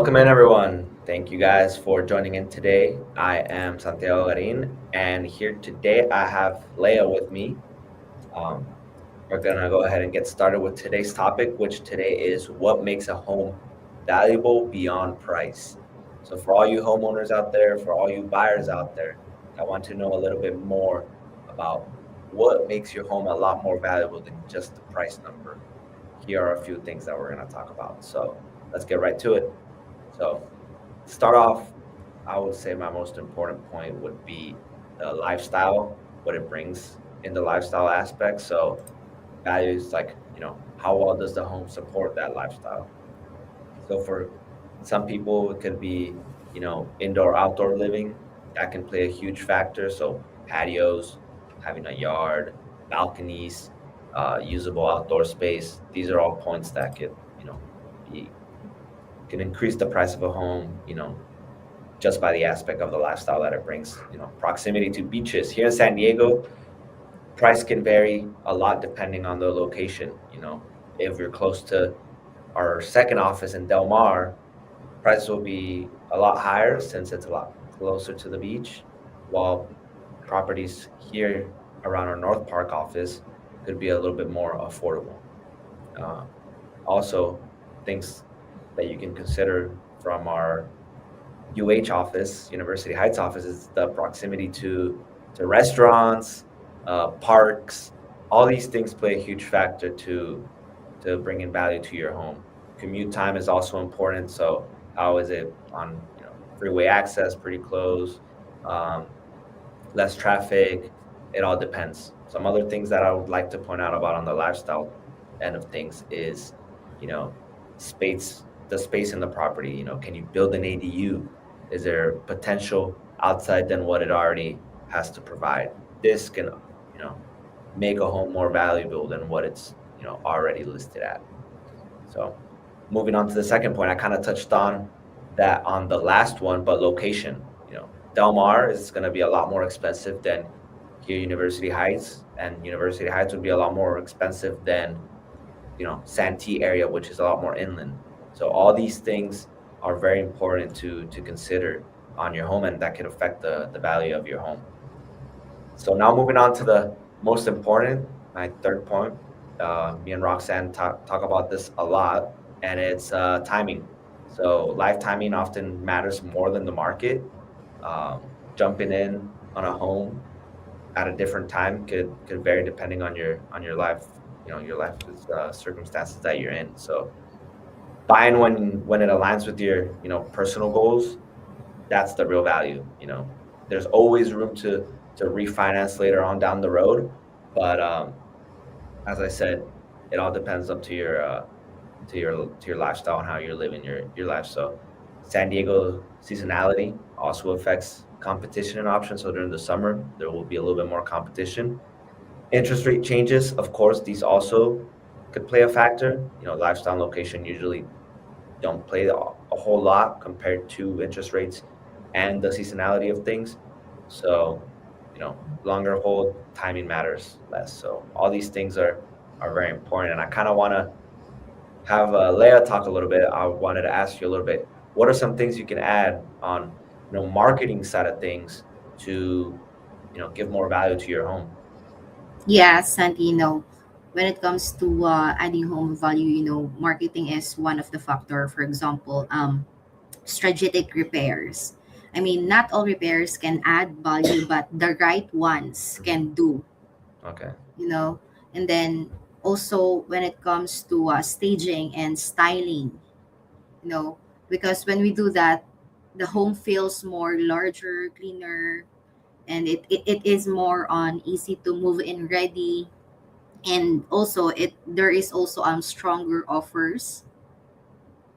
Welcome in, everyone. Thank you guys for joining in today. I am Santiago Garin, and here today I have Leia with me. Um, we're gonna go ahead and get started with today's topic, which today is what makes a home valuable beyond price. So, for all you homeowners out there, for all you buyers out there that want to know a little bit more about what makes your home a lot more valuable than just the price number, here are a few things that we're gonna talk about. So, let's get right to it. So, start off, I would say my most important point would be the lifestyle, what it brings in the lifestyle aspect. So, values like, how well does the home support that lifestyle? So, for some people, it could be, indoor, outdoor living. That can play a huge factor. So, patios, having a yard, balconies, usable outdoor space. These are all points that could, be can increase the price of a home, just by the aspect of the lifestyle that it brings. Proximity to beaches. Here in San Diego, price can vary a lot depending on the location. If you're close to our second office in Del Mar, prices will be a lot higher since it's a lot closer to the beach, while properties here around our North Park office could be a little bit more affordable. Uh, Also, things that you can consider from our UH office, University Heights office, is the proximity to restaurants, parks. All these things play a huge factor to bringing value to your home. Commute time is also important. So how is it on freeway access? Pretty close, um, less traffic. It all depends. Some other things that I would like to point out about on the lifestyle end of things is, you know, space, the space in the property. Can you build an ADU? Is there potential outside than what it already has to provide? This can, make a home more valuable than what it's, already listed at. So moving on to the second point, I kind of touched on that on the last one, but location. Del Mar is going to be a lot more expensive than here, University Heights, and University Heights would be a lot more expensive than Santee area, which is a lot more inland. So all these things are very important to consider on your home, and that could affect the value of your home. So now moving on to the most important, my third point. Me and Roxanne talk about this a lot, and it's timing. So life timing often matters more than the market. Jumping in on a home at a different time could vary depending on your life, your life circumstances that you're in. So buying when it aligns with your personal goals, that's the real value. There's always room to refinance later on down the road, but as I said, it all depends up to your lifestyle and how you're living your life. So San Diego seasonality also affects competition and options. So during the summer, there will be a little bit more competition. Interest rate changes, of course, these also could play a factor. Lifestyle and location usually don't play a whole lot compared to interest rates and the seasonality of things. So, longer hold, timing matters less. So all these things are very important. And I kind of want to have Leah talk a little bit. I wanted to ask you a little bit. What are some things you can add on, marketing side of things to, give more value to your home? Yes, and when it comes to adding home value, marketing is one of the factor. For example, strategic repairs. I mean, not all repairs can add value, but the right ones can do. Okay. You know, and then also when it comes to staging and styling, you know, because when we do that, the home feels more larger, cleaner, and it is more on easy to move in ready, and also it there is also stronger offers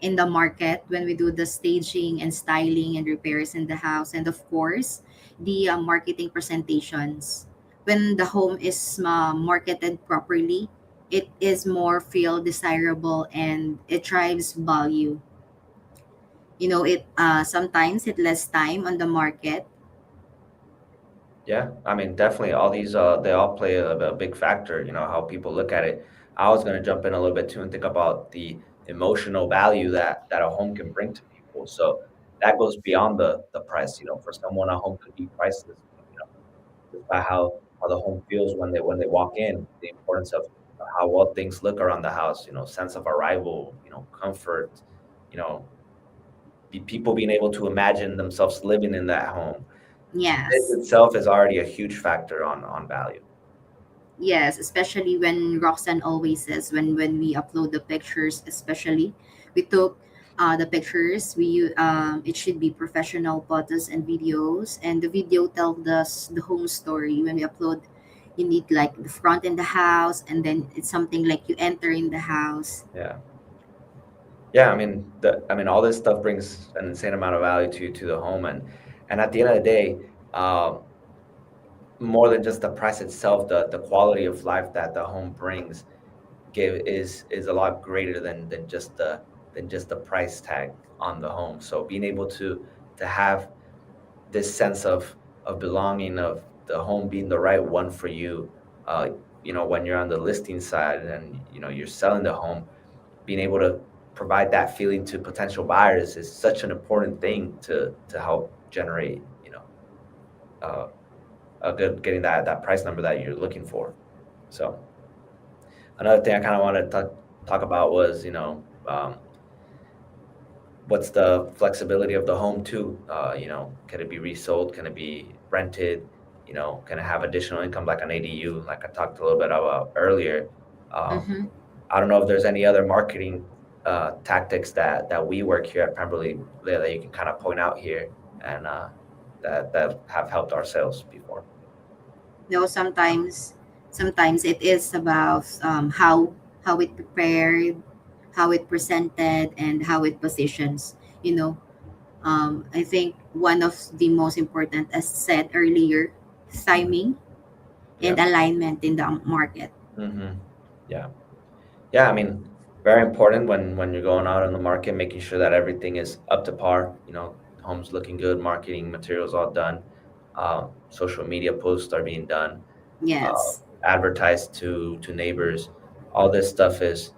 in the market when we do the staging and styling and repairs in the house, and of course the marketing presentations. When the home is marketed properly, it is more feel desirable and it drives value. It sometimes it less time on the market. Yeah, I mean, definitely all these they all play a big factor, how people look at it. I was going to jump in a little bit too and think about the emotional value that a home can bring to people. people. So that goes beyond the price. For someone, a home could be priceless. Just by how the home feels when they walk in, the importance of how well things look around the house. Sense of arrival. Comfort. You know, people being able to imagine themselves living in that home. This Yes. itself is already a huge factor on value. Yes, especially when Roxanne always says when we upload the pictures, especially we took the pictures. It should be professional photos and videos, and the video tells us the home story. When we upload, you need like the front in the house, and then it's something like you enter in the house. Yeah. Yeah, I mean all this stuff brings an insane amount of value to the home, and at the end of the day, um, more than just the price itself, the quality of life that the home brings is a lot greater than just the price tag on the home. So being able to have this sense of belonging, of the home being the right one for you, uh, when you're on the listing side and you're selling the home, being able to provide that feeling to potential buyers is such an important thing to help generate, uh, a good getting that price number that you're looking for. So another thing I kind of wanted to talk about was, what's the flexibility of the home too? Can it be resold? Can it be rented? Can it have additional income like an ADU, like I talked a little bit about earlier? Um, Mm-hmm. I don't know if there's any other marketing tactics that we work here at Pemberley that you can kind of point out here, and that have helped our sales before. Sometimes it is about how it prepared, how it presented, and how it positions. You know, I think one of the most important, as said earlier, Mhm. timing Yeah. and alignment in the market. Hmm. Yeah. Yeah. I mean, very important when you're going out on the market, making sure that everything is up to par. Homes looking good, marketing materials all done, social media posts are being done, uh, Yes. advertised to neighbors. All this stuff is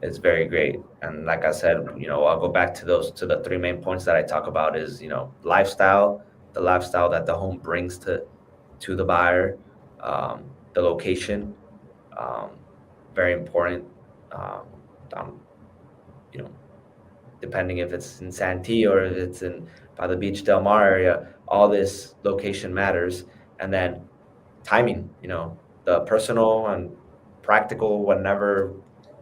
very great. And like I said, I'll go back to the three main points that I talk about is, lifestyle, the lifestyle that the home brings to the buyer, the location, um, very important. Um, um, you know, Depending if it's in Santee or if it's in by the Beach Del Mar area, all this location matters. And then timing, the personal and practical whenever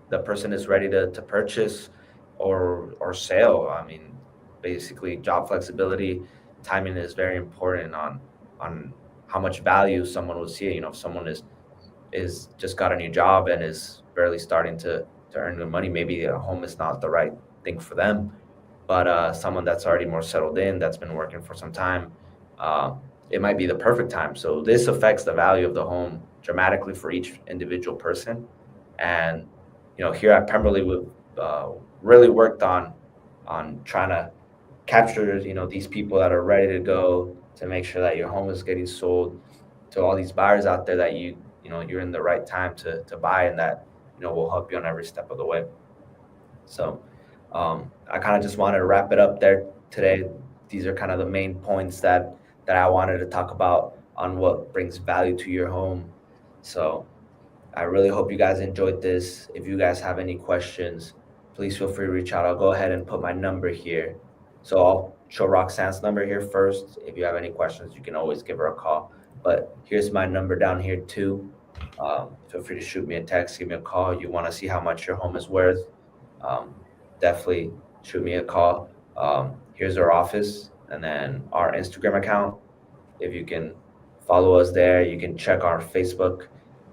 the person is ready to purchase or sell. I mean, basically job flexibility, timing is very important on how much value someone will see. If someone is just got a new job and is barely starting to earn good money, maybe a home is not the right thing for them. But someone that's already more settled in, that's been working for some time, uh, it might be the perfect time. So this affects the value of the home dramatically for each individual person. And here at Pemberley, we've uh, really worked on trying to capture these people that are ready to go, to make sure that your home is getting sold to all these buyers out there, that you're in the right time to buy, and that will help you on every step of the way. So I kind of just wanted to wrap it up there today. These are kind of the main points that I wanted to talk about on what brings value to your home. So I really hope you guys enjoyed this. If you guys have any questions, please feel free to reach out. I'll go ahead and put my number here. So I'll show Roxanne's number here first. If you have any questions, you can always give her a call. But here's my number down here too. Feel free to shoot me a text, give me a call. You want to see how much your home is worth? Um, Definitely shoot me a call. Here's our office and then our Instagram account. If you can follow us there, you can check our Facebook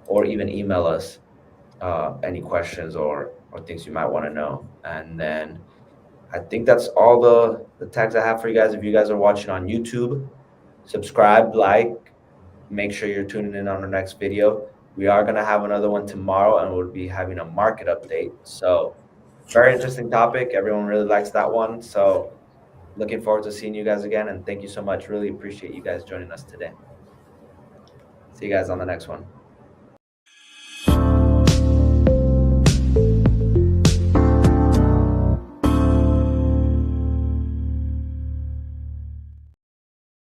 or even email us any questions or things you might want to know. And then I think that's all the tags I have for you guys. If you guys are watching on YouTube, subscribe, like, make sure you're tuning in on our next video. We are going to have another one tomorrow, and we'll be having a market update. So very interesting topic. Everyone really likes that one. So looking forward to seeing you guys again. And thank you so much. Really appreciate you guys joining us today. See you guys on the next one.